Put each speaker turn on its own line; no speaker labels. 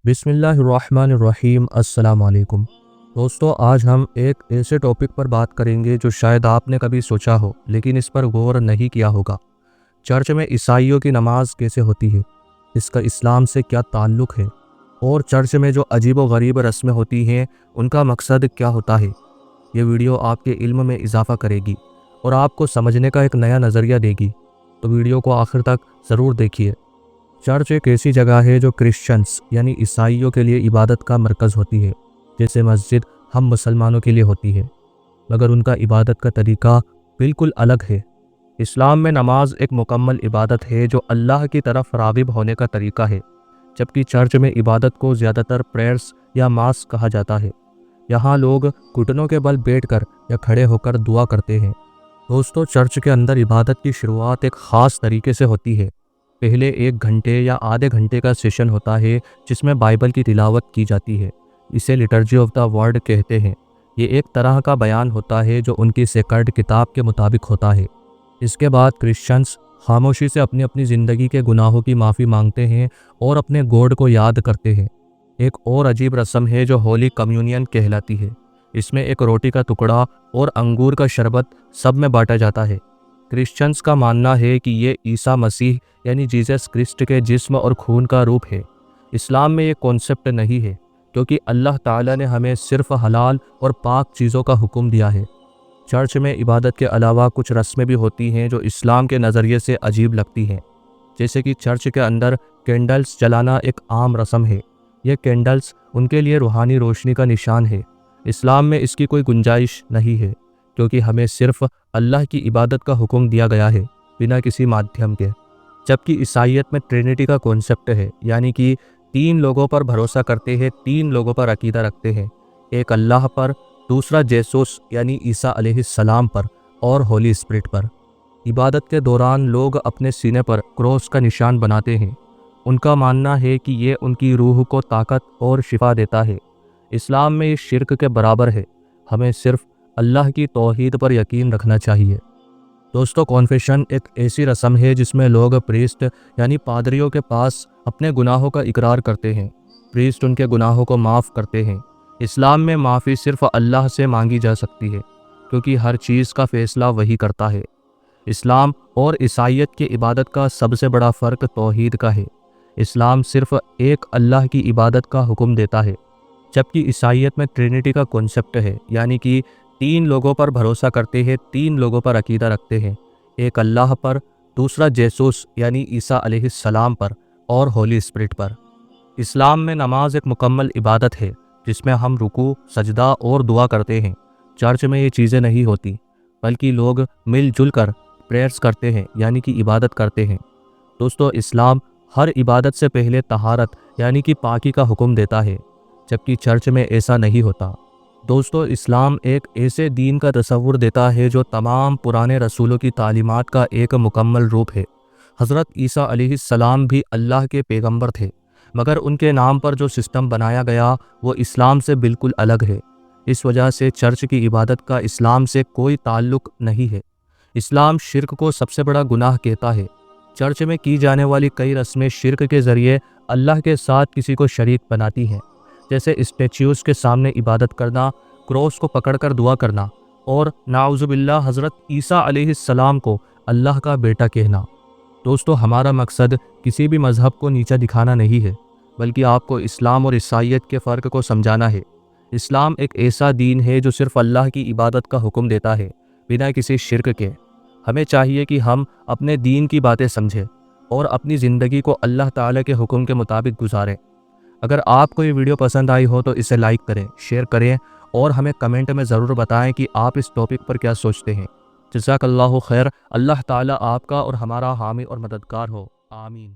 بسم اللہ الرحمن الرحیم۔ السلام علیکم دوستو، آج ہم ایک ایسے ٹاپک پر بات کریں گے جو شاید آپ نے کبھی سوچا ہو لیکن اس پر غور نہیں کیا ہوگا۔ چرچ میں عیسائیوں کی نماز کیسے ہوتی ہے، اس کا اسلام سے کیا تعلق ہے، اور چرچ میں جو عجیب و غریب رسمیں ہوتی ہیں ان کا مقصد کیا ہوتا ہے۔ یہ ویڈیو آپ کے علم میں اضافہ کرے گی اور آپ کو سمجھنے کا ایک نیا نظریہ دے گی، تو ویڈیو کو آخر تک ضرور دیکھیے۔ چرچ ایک ایسی جگہ ہے جو کرسچنز یعنی عیسائیوں کے لیے عبادت کا مرکز ہوتی ہے، جیسے مسجد ہم مسلمانوں کے لیے ہوتی ہے، مگر ان کا عبادت کا طریقہ بالکل الگ ہے۔ اسلام میں نماز ایک مکمل عبادت ہے جو اللہ کی طرف راغب ہونے کا طریقہ ہے، جبکہ چرچ میں عبادت کو زیادہ تر پریئرز یا ماس کہا جاتا ہے۔ یہاں لوگ گھٹنوں کے بل بیٹھ کر یا کھڑے ہو کر دعا کرتے ہیں۔ دوستو، چرچ کے اندر عبادت کی شروعات ایک خاص طریقے سے ہوتی ہے۔ پہلے 1 گھنٹے یا آدھے گھنٹے کا سیشن ہوتا ہے جس میں بائبل کی تلاوت کی جاتی ہے۔ اسے لیٹرجی آف دا ورڈ کہتے ہیں۔ یہ ایک طرح کا بیان ہوتا ہے جو ان کی سیکرڈ کتاب کے مطابق ہوتا ہے۔ اس کے بعد کرسچنز خاموشی سے اپنی اپنی زندگی کے گناہوں کی معافی مانگتے ہیں اور اپنے گاڈ کو یاد کرتے ہیں۔ ایک اور عجیب رسم ہے جو ہولی کمیونین کہلاتی ہے۔ اس میں ایک روٹی کا ٹکڑا اور انگور کا شربت سب میں بانٹا جاتا ہے۔ کرسچنز کا ماننا ہے کہ یہ عیسیٰ مسیح یعنی جیسس کرسٹ کے جسم اور خون کا روپ ہے۔ اسلام میں یہ کانسیپٹ نہیں ہے، کیونکہ اللہ تعالیٰ نے ہمیں صرف حلال اور پاک چیزوں کا حکم دیا ہے۔ چرچ میں عبادت کے علاوہ کچھ رسمیں بھی ہوتی ہیں جو اسلام کے نظریے سے عجیب لگتی ہیں، جیسے کہ چرچ کے اندر کینڈلز جلانا ایک عام رسم ہے۔ یہ کینڈلز ان کے لیے روحانی روشنی کا نشان ہے۔ اسلام میں اس کی کوئی گنجائش نہیں ہے، کیونکہ ہمیں صرف اللہ کی عبادت کا حکم دیا گیا ہے، بنا کسی مادھیم کے۔ جبکہ عیسائیت میں ٹرینٹی کا کانسیپٹ ہے، یعنی کہ 3 لوگوں پر بھروسہ کرتے ہیں، 3 لوگوں پر عقیدہ رکھتے ہیں، ایک اللہ پر، دوسرا جیسوس یعنی عیسیٰ علیہ السلام پر، اور ہولی اسپرٹ پر۔ عبادت کے دوران لوگ اپنے سینے پر کراس کا نشان بناتے ہیں۔ ان کا ماننا ہے کہ یہ ان کی روح کو طاقت اور شفا دیتا ہے۔ اسلام میں یہ شرک کے برابر ہے۔ ہمیں صرف اللہ کی توحید پر یقین رکھنا چاہیے۔ دوستو، کانفیشن ایک ایسی رسم ہے جس میں لوگ پریسٹ یعنی پادریوں کے پاس اپنے گناہوں کا اقرار کرتے ہیں۔ پریسٹ ان کے گناہوں کو معاف کرتے ہیں۔ اسلام میں معافی صرف اللہ سے مانگی جا سکتی ہے، کیونکہ ہر چیز کا فیصلہ وہی کرتا ہے۔ اسلام اور عیسائیت کی عبادت کا سب سے بڑا فرق توحید کا ہے۔ اسلام صرف ایک اللہ کی عبادت کا حکم دیتا ہے، جبکہ عیسائیت میں ٹرینٹی کا کانسیپٹ ہے، یعنی کہ 3 لوگوں پر بھروسہ کرتے ہیں، 3 لوگوں پر عقیدہ رکھتے ہیں، ایک اللہ پر، دوسرا جیسوس یعنی عیسیٰ علیہ السلام پر، اور ہولی اسپرٹ پر۔ اسلام میں نماز ایک مکمل عبادت ہے جس میں ہم رکوع، سجدہ اور دعا کرتے ہیں۔ چرچ میں یہ چیزیں نہیں ہوتی، بلکہ لوگ مل جل کر پریئرز کرتے ہیں، یعنی کہ عبادت کرتے ہیں۔ دوستو، اسلام ہر عبادت سے پہلے طہارت یعنی کہ پاکی کا حکم دیتا ہے، جبکہ چرچ میں ایسا نہیں ہوتا۔ دوستو، اسلام ایک ایسے دین کا تصور دیتا ہے جو تمام پرانے رسولوں کی تعلیمات کا ایک مکمل روپ ہے۔ حضرت عیسیٰ علیہ السلام بھی اللہ کے پیغمبر تھے، مگر ان کے نام پر جو سسٹم بنایا گیا وہ اسلام سے بالکل الگ ہے۔ اس وجہ سے چرچ کی عبادت کا اسلام سے کوئی تعلق نہیں ہے۔ اسلام شرک کو سب سے بڑا گناہ کہتا ہے۔ چرچ میں کی جانے والی کئی رسمیں شرک کے ذریعے اللہ کے ساتھ کسی کو شریک بناتی ہیں، جیسے اسٹیچیوز کے سامنے عبادت کرنا، کراس کو پکڑ کر دعا کرنا، اور نعوذ باللہ حضرت عیسیٰ علیہ السلام کو اللہ کا بیٹا کہنا۔ دوستو، ہمارا مقصد کسی بھی مذہب کو نیچا دکھانا نہیں ہے، بلکہ آپ کو اسلام اور عیسائیت کے فرق کو سمجھانا ہے۔ اسلام ایک ایسا دین ہے جو صرف اللہ کی عبادت کا حکم دیتا ہے، بنا کسی شرک کے۔ ہمیں چاہیے کہ ہم اپنے دین کی باتیں سمجھیں اور اپنی زندگی کو اللہ تعالیٰ کے حکم کے مطابق گزاریں۔ اگر آپ کو یہ ویڈیو پسند آئی ہو تو اسے لائک کریں، شیئر کریں، اور ہمیں کمنٹ میں ضرور بتائیں کہ آپ اس ٹاپک پر کیا سوچتے ہیں۔ جزاک اللہ خیر۔ اللہ تعالیٰ آپ کا اور ہمارا حامی اور مددگار ہو، آمین۔